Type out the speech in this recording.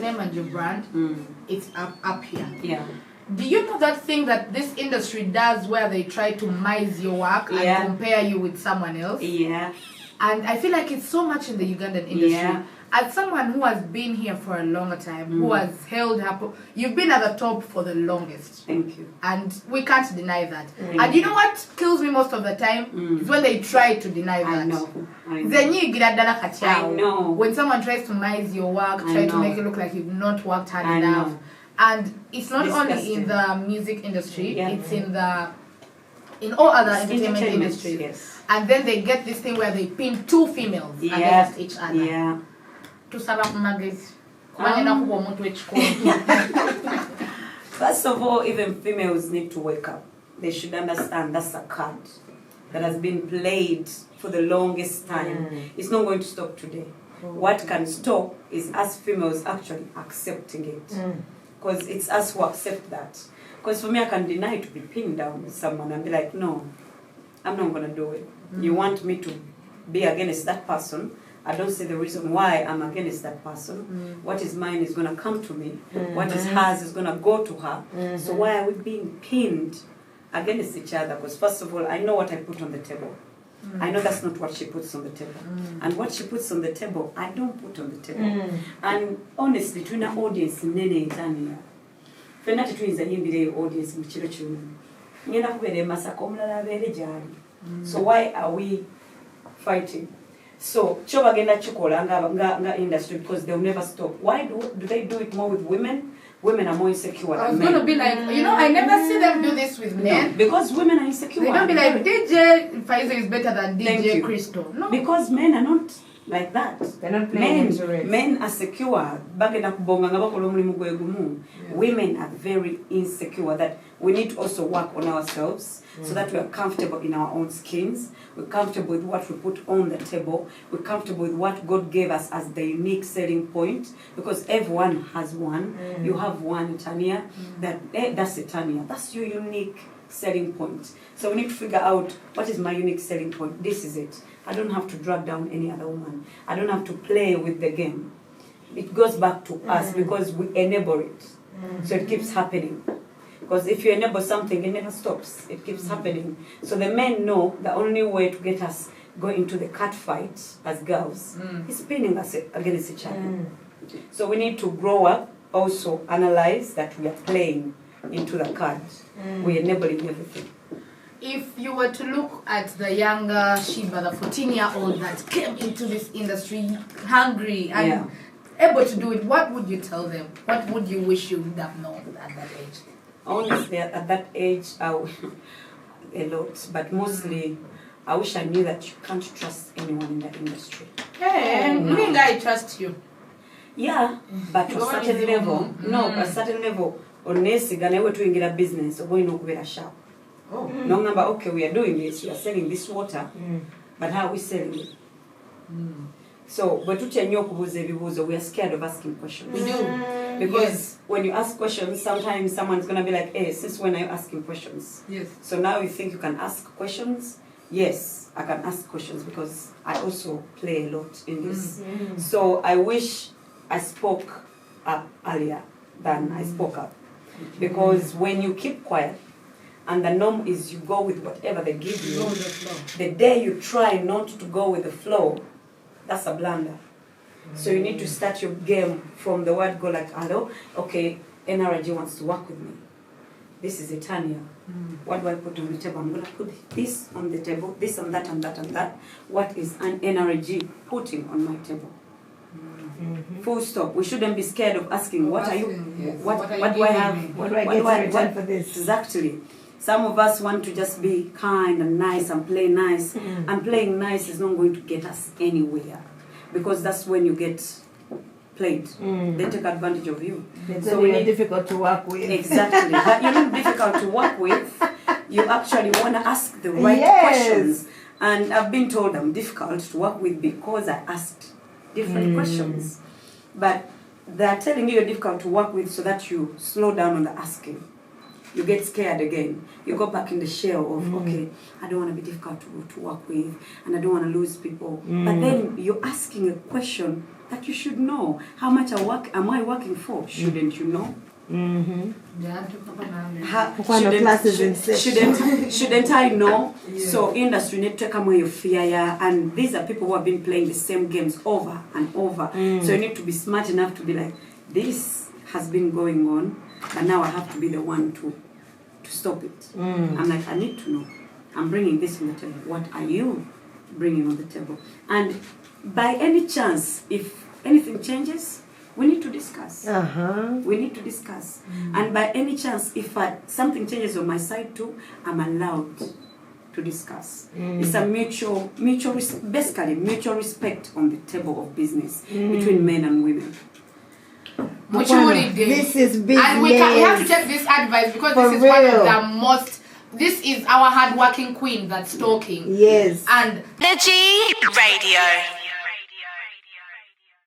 name and your brand, it's up here. Yeah. Do you know that thing that this industry does where they try to mize your work and compare you with someone else? Yeah. And I feel like it's so much in the Ugandan industry. Yeah. As someone who has been here for a longer time, who has held up, you've been at the top for the longest. Thank you. And we can't deny that. And you know what kills me most of the time? Is when they try to deny that. I know. I know. When someone tries to mize your work, try to make it look like you've not worked hard enough. And it's not only in the music industry, it's in all other entertainment industries. Yes. And then they get this thing where they pin two females against each other. Yeah. First of all, even females need to wake up. They should understand that's a card that has been played for the longest time. It's not going to stop today. What can stop is us females actually accepting it. Because it's us who accept that. Because for me, I can deny to be pinned down with someone and be like, no, I'm not going to do it. You want me to be against that person? I don't see the reason why I'm against that person. What is mine is going to come to me. What is hers is going to go to her. So why are we being pinned against each other? Because first of all, I know what I put on the table. I know that's not what she puts on the table. And what she puts on the table, I don't put on the table. And honestly, to an audience, nene itania. Fenati tu inza yimbire audience mchiro chunu. Ngena kubere masako mlala bere jari. So why are we fighting? So choba genda chikola nga industry because they'll never stop. Why do they do it more with women? Women are more insecure I was than men. going to be like, I never see them do this with men. No, because women are insecure. They don't be like, DJ Faizo is better than DJ Crystal. No. Because men are not like that. They're not playing into it. Men are secure. Women are very insecure that we need to also work on ourselves so that we are comfortable in our own skins. We're comfortable with what we put on the table. We're comfortable with what God gave us as the unique selling point. Because everyone has one. You have one, Tanya. That's it, Tanya. That's your unique selling point. So we need to figure out what is my unique selling point. This is it. I don't have to drag down any other woman. I don't have to play with the game. It goes back to us because we enable it. So it keeps happening. Because if you enable something, it never stops. It keeps happening. So the men know the only way to get us go into the cat fight as girls is pinning us against each other. So we need to grow up, also analyze that we are playing into the card. We're enabling everything. If you were to look at the younger Sheebah, the 14-year-old that came into this industry hungry and able to do it, what would you tell them? What would you wish you would have known at that age? Honestly, at that age, a lot, but mostly, I wish I knew that you can't trust anyone in the industry. Hey, me I trust you. Yeah, but to a certain level, a certain level, honestly, ganewe to ingira business, or going to be a shop. No number, okay, we are doing this, we are selling this water, but how are we selling it? So, we are scared of asking questions. We do. Because when you ask questions, sometimes someone's going to be like, hey, since when are you asking questions? Yes. So now you think you can ask questions? Yes, I can ask questions because I also play a lot in this. So I wish I spoke up earlier than I spoke up. Because when you keep quiet, and the norm is you go with whatever they give you, the day you try not to go with the flow, that's a blunder. So you need to start your game from the word go like, hello, okay, NRG wants to work with me. This is Etania. What do I put on the table? I'm going to put this on the table, this and that and that and that. What is an NRG putting on my table? Full stop. We shouldn't be scared of asking, what are you, yes. what do I have? What do I get in return for this? Exactly. Some of us want to just be kind and nice and play nice. And playing nice is not going to get us anywhere. Because that's when you get played. They take advantage of you. So we need difficult to work with. Exactly. But you're not difficult to work with. You actually want to ask the right questions. And I've been told I'm difficult to work with because I asked different questions. But they're telling you you're difficult to work with so that you slow down on the asking. You get scared again. You go back in the shell of, okay, I don't want to be difficult to work with, and I don't want to lose people. But then you're asking a question that you should know. How much am I working for? Shouldn't you know? Shouldn't I know? So industry need to take away your fear, and these are people who have been playing the same games over and over. So you need to be smart enough to be like, this has been going on, but now I have to be the one to stop it. I'm like, I need to know. I'm bringing this on the table. What are you bringing on the table? And by any chance, if anything changes, we need to discuss. We need to discuss. And by any chance, if something changes on my side too, I'm allowed to discuss. It's a mutual respect on the table of business between men and women. This is business. And we have to take this advice because this is one of the most. This is our hardworking queen that's talking. Yes. And Energy Radio.